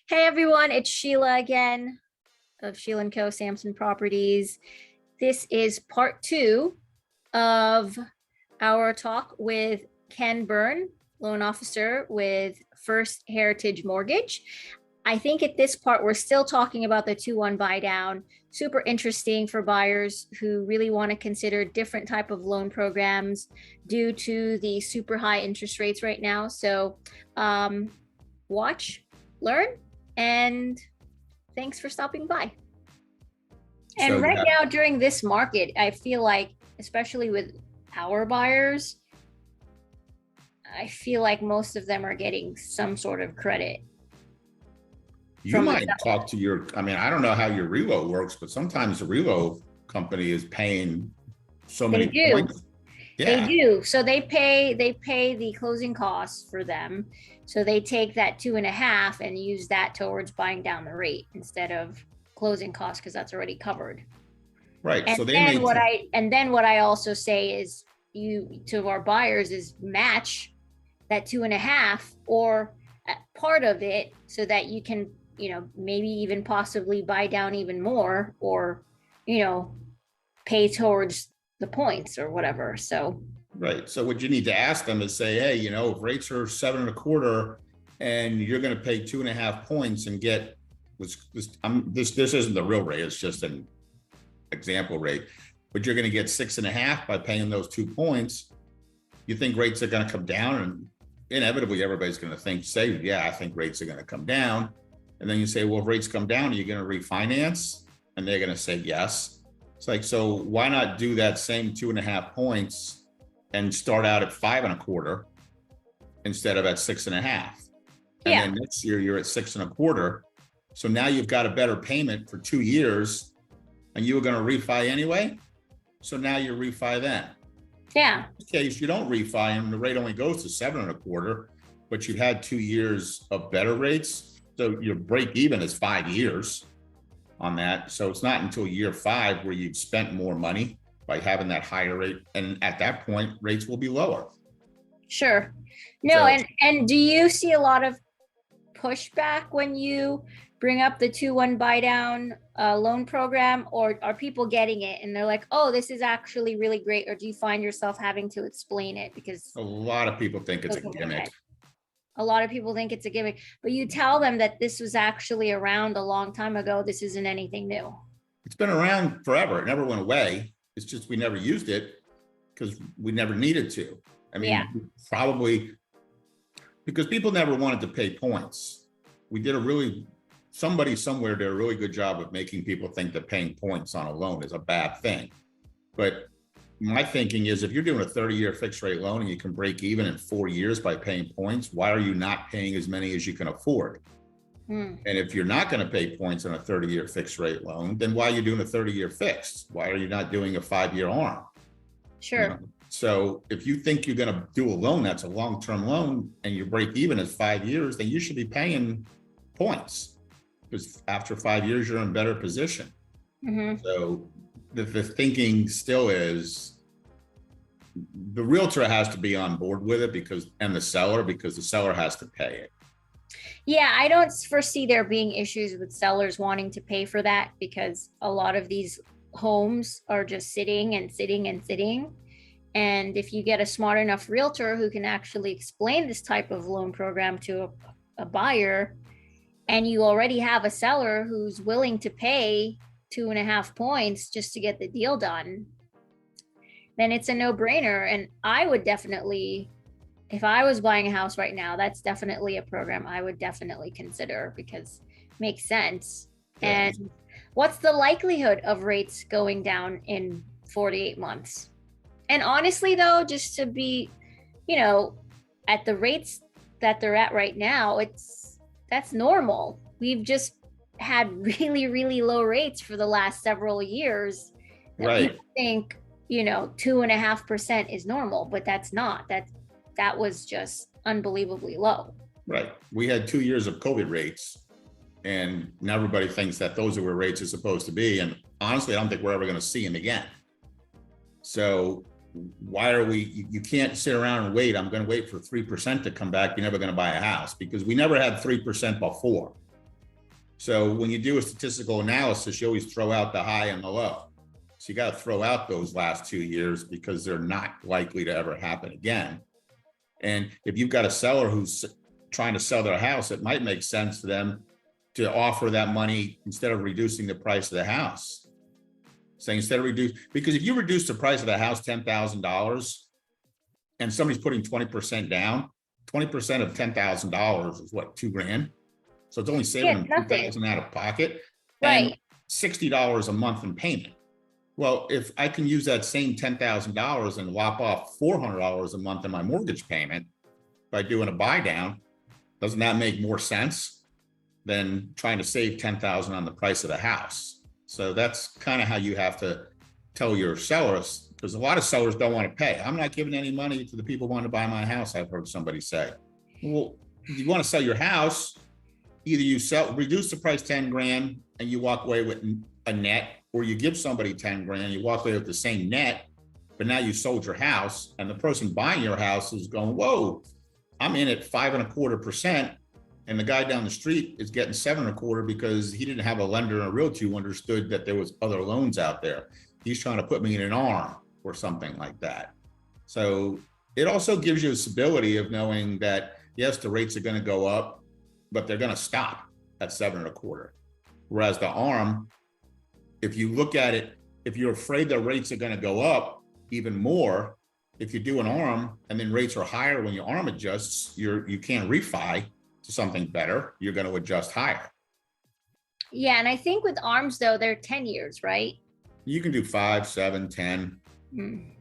Hey everyone, it's Sheila again of Sheila & Co. Sampson Properties. This is part two of our talk with Ken Byrne, loan officer with First Heritage Mortgage. I think at this part, we're still talking about the 2-1 buy down. Super interesting for buyers who really want to consider different type of loan programs due to the super high interest rates right now. So watch, learn, and thanks for stopping by. And right now during this market, I feel like, especially with our buyers, I feel like most of them are getting some sort of credit. You might talk to your, I don't know how your relo works, but sometimes the relo company is paying so many points. Yeah. They do. So they pay the closing costs for them. So they take that 2.5 and use that towards buying down the rate instead of closing costs, because that's already covered. Right. And so then what I also say is to our buyers is match that 2.5 or part of it so that you can, maybe even possibly buy down even more, or, pay towards the points or whatever. So right. So what you need to ask them is say, hey, if rates are 7.25 and you're going to pay 2.5 points and get this isn't the real rate, it's just an example rate, but you're going to get 6.5 by paying those 2 points. You think rates are going to come down? And inevitably everybody's going to say, yeah, I think rates are going to come down. And then you say, well, if rates come down, are you going to refinance? And they're going to say yes. It's like, so why not do that same 2.5 points and start out at 5.25 instead of at 6.5? And then next year you're at 6.25. So now you've got a better payment for 2 years, and you were going to refi anyway. So now you refi then. Yeah. In case you don't refi and the rate only goes to 7.25, but you've had 2 years of better rates. So your break even is 5 years on that. So it's not until year 5 where you've spent more money by having that higher rate. And at that point, rates will be lower. Sure. No, and do you see a lot of pushback when you bring up the 2-1 buy down loan program, or are people getting it and they're like, oh, this is actually really great? Or do you find yourself having to explain it? Because a lot of people think it's a gimmick. A lot of people think it's a gimmick, but you tell them that this was actually around a long time ago. This isn't anything new. It's been around forever. It never went away. It's just we never used it because we never needed to. Probably because people never wanted to pay points. We did somebody somewhere did a really good job of making people think that paying points on a loan is a bad thing. But my thinking is, if you're doing a 30-year fixed rate loan and you can break even in 4 years by paying points, why are you not paying as many as you can afford? And if you're not going to pay points on a 30-year fixed rate loan, then why are you doing a 30-year fixed? Why are you not doing a 5-year ARM? Sure. So if you think you're going to do a loan that's a long-term loan and your break even is 5 years, then you should be paying points, because after 5 years, you're in better position. So the thinking still is the realtor has to be on board with it and the seller has to pay it. Yeah, I don't foresee there being issues with sellers wanting to pay for that, because a lot of these homes are just sitting and sitting and sitting. And if you get a smart enough realtor who can actually explain this type of loan program to a buyer, and you already have a seller who's willing to pay 2.5 points just to get the deal done, then it's a no-brainer. And I would definitely, if I was buying a house right now, that's definitely a program I would definitely consider, because it makes sense. Yeah. And what's the likelihood of rates going down in 48 months? And honestly, though, just to be, at the rates that they're at right now, that's normal. We've just had really, really low rates for the last several years. Right. People think, 2.5% is normal, but that's not. That was just unbelievably low. Right. We had 2 years of COVID rates, and now everybody thinks that those are where rates are supposed to be. And honestly, I don't think we're ever going to see them again. So why are you can't sit around and wait. I'm going to wait for 3% to come back. You're never going to buy a house, because we never had 3% before. So when you do a statistical analysis, you always throw out the high and the low. So you got to throw out those last 2 years because they're not likely to ever happen again. And if you've got a seller who's trying to sell their house, it might make sense for them to offer that money instead of reducing the price of the house. So instead of because if you reduce the price of the house $10,000 and somebody's putting 20% down, 20% of $10,000 is what, $2,000? So it's only saving them $2,000 out of pocket, and Right. $60 a month in payment. Well, if I can use that same $10,000 and lop off $400 a month in my mortgage payment by doing a buy down, doesn't that make more sense than trying to save $10,000 on the price of the house? So that's kind of how you have to tell your sellers, because a lot of sellers don't want to pay. I'm not giving any money to the people who want to buy my house, I've heard somebody say. Well, if you want to sell your house, either you reduce the price 10 grand and you walk away with a net, or you give somebody 10 grand, you walk away with the same net, but now you sold your house and the person buying your house is going, whoa, I'm in at 5.25%. And the guy down the street is getting 7.25% because he didn't have a lender and a realtor who understood that there was other loans out there. He's trying to put me in an arm or something like that. So it also gives you a stability of knowing that, yes, the rates are going to go up, but they're going to stop at 7.25%. Whereas the arm, if you look at it, if you're afraid the rates are going to go up even more, if you do an arm and then rates are higher when your arm adjusts, you can't refi to something better, you're going to adjust higher. Yeah, and I think with arms though, they're 10 years, right? You can do 5, 7, 10. Mm.